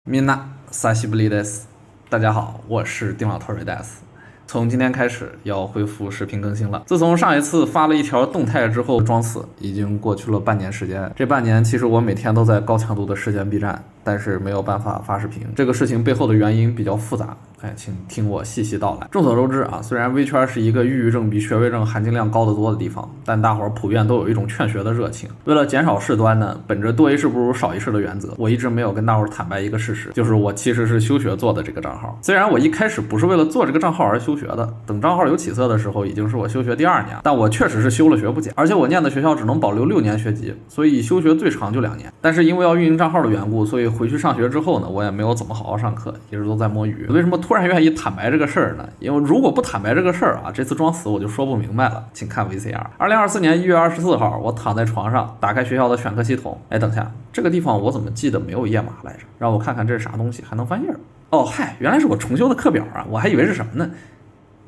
みんな久しぶりです。大家好，我是丁老头瑞戴斯。从今天开始要恢复视频更新了。自从上一次发了一条动态之后，装死已经过去了半年时间。这半年其实我每天都在高强度的实践 B 站，但是没有办法发视频。这个事情背后的原因比较复杂，请听我细细道来。众所周知啊，虽然微圈是一个抑郁症比学位症含金量高得多的地方，但大伙儿普遍都有一种劝学的热情。为了减少事端呢，本着多一事不如少一事的原则，我一直没有跟大伙儿坦白一个事实，就是我其实是休学做的这个账号。虽然我一开始不是为了做这个账号而休学的，等账号有起色的时候，已经是我休学第2年，但我确实是休了学不假，而且我念的学校只能保留6年学籍，所以休学最长就2年。但是因为要运营账号的缘故，所以回去上学之后呢，我也没有怎么好好上课，一直都在摸鱼。为什么突然愿意坦白这个事儿呢？因为如果不坦白这个事儿啊，这次装死我就说不明白了。请看 VCR。2024年1月24号，我躺在床上，打开学校的选课系统。等下，这个地方我怎么记得没有页码来着？让我看看这是啥东西，还能翻页。哦嗨，原来是我重修的课表啊，我还以为是什么呢？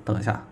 等一下，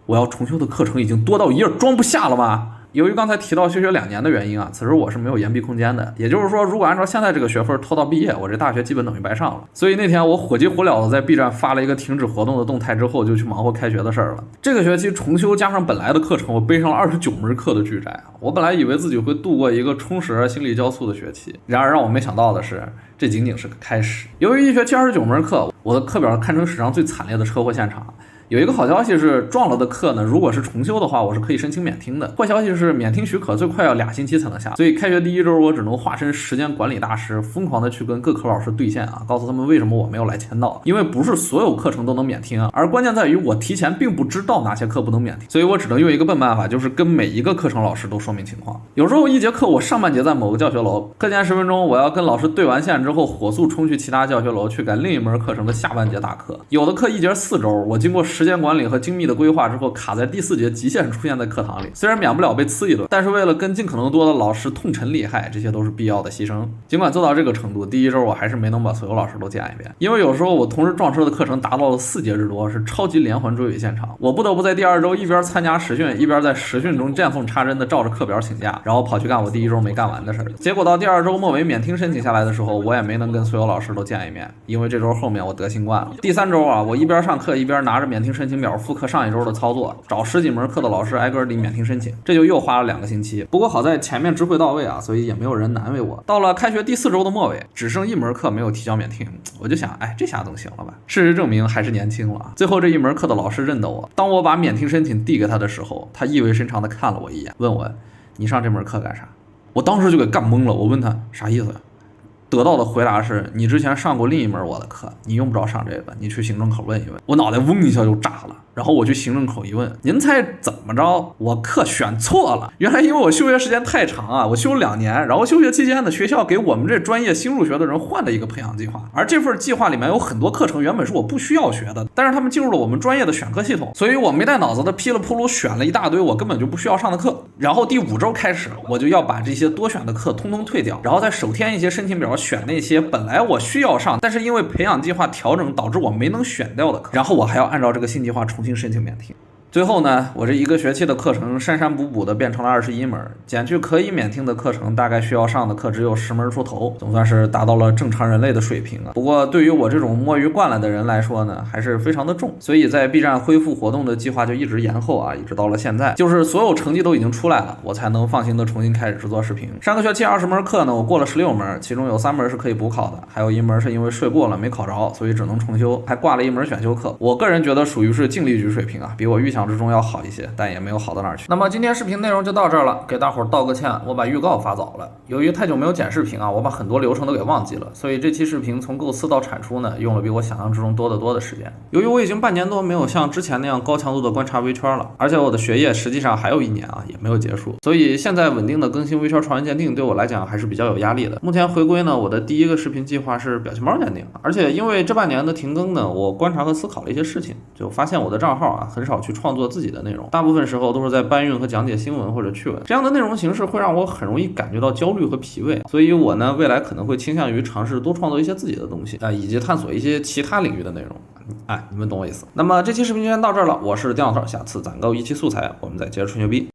我要重修的课程已经多到一页装不下了吗？由于刚才提到休学2年的原因啊，此时我是没有延毕空间的。也就是说，如果按照现在这个学分拖到毕业，我这大学基本等于白上了。所以那天我火急火燎的在 B 站发了一个停止活动的动态之后，就去忙活开学的事儿了。这个学期重修加上本来的课程，我背上了29门课的巨债啊！我本来以为自己会度过一个充实而心力交瘁的学期，然而让我没想到的是，这仅仅是个开始。由于一学期29门课，我的课表堪称史上最惨烈的车祸现场。有一个好消息是，撞了的课呢，如果是重修的话，我是可以申请免听的。坏消息是，免听许可最快要2星期才能下，所以开学第1周，我只能化身时间管理大师，疯狂的去跟各科老师对线啊，告诉他们为什么我没有来签到，因为不是所有课程都能免听啊，而关键在于我提前并不知道哪些课不能免听，所以我只能用一个笨办法，就是跟每一个课程老师都说明情况。有时候一节课我上半节在某个教学楼，课前10分钟我要跟老师对完线之后，火速冲去其他教学楼去赶另一门课程的下半节大课。有的课一节4周，我经过时间管理和精密的规划之后，卡在第4节极限出现在课堂里。虽然免不了被呲一顿，但是为了跟尽可能多的老师痛陈利害，这些都是必要的牺牲。尽管做到这个程度，第1周我还是没能把所有老师都见一遍，因为有时候我同时撞车的课程达到了4节之多，是超级连环追尾现场。我不得不在第2周一边参加实训，一边在实训中见缝插针的照着课表请假，然后跑去干我第1周没干完的事儿。结果到第2周末尾免听申请下来的时候，我也没能跟所有老师都见一面，因为这周后面我得新冠了。第3周啊，我一边上课一边拿着免听申请表复课上一周的操作，找10几门课的老师挨个领免听申请，这就又花了2个星期。不过好在前面知会到位啊，所以也没有人难为我。到了开学第4周的末尾，只剩1门课没有提交免听，我就想，这下总行了吧？事实证明还是年轻了。最后这1门课的老师认得我，当我把免听申请递给他的时候，他意味深长地看了我一眼，问我：“你上这门课干啥？”我当时就给干懵了，我问他啥意思呀？得到的回答是：你之前上过另一门我的课，你用不着上这个，你去行政口问一问。我脑袋嗡一下就炸了，然后我去行政口一问，您猜怎么着？我课选错了。原来因为我休学时间太长啊，我休了2年，然后休学期间呢，学校给我们这专业新入学的人换了一个培养计划，而这份计划里面有很多课程原本是我不需要学的，但是他们进入了我们专业的选课系统，所以我没带脑子的噼里扑噜选了一大堆我根本就不需要上的课。然后第5周开始，我就要把这些多选的课通通退掉，然后再手填一些申请表，选那些本来我需要上，但是因为培养计划调整导致我没能选掉的课，然后我还要按照这个新计划重新申请免听。最后呢，我这1个学期的课程删删补补的变成了21门，减去可以免听的课程，大概需要上的课只有10门出头，总算是达到了正常人类的水平啊。不过对于我这种摸鱼惯了的人来说呢，还是非常的重，所以在 B 站恢复活动的计划就一直延后啊，一直到了现在，就是所有成绩都已经出来了，我才能放心的重新开始制作视频。上个学期20门课呢，我过了16门，其中有3门是可以补考的，还有1门是因为睡过了没考着，所以只能重修，还挂了1门选修课。我个人觉得属于是尽力举水平啊，比我预想之中要好一些，但也没有好到哪儿去。那么今天视频内容就到这儿了，给大伙儿道个歉，我把预告发早了。由于太久没有剪视频啊，我把很多流程都给忘记了，所以这期视频从构思到产出呢，用了比我想象之中多得多的时间。由于我已经半年多没有像之前那样高强度的观察微圈了，而且我的学业实际上还有1年啊，也没有结束，所以现在稳定的更新微圈传闻鉴定对我来讲还是比较有压力的。目前回归呢，我的第1个视频计划是表情包鉴定，而且因为这半年的停更呢，我观察和思考了一些事情，就发现我的账号啊很少去创作自己的内容，大部分时候都是在搬运和讲解新闻或者趣闻，这样的内容形式会让我很容易感觉到焦虑和疲惫，所以我呢未来可能会倾向于尝试多创作一些自己的东西以及探索一些其他领域的内容。你们懂我意思。那么这期视频就先到这儿了，我是丁老头，下次攒够1期素材，我们再接着吹牛逼。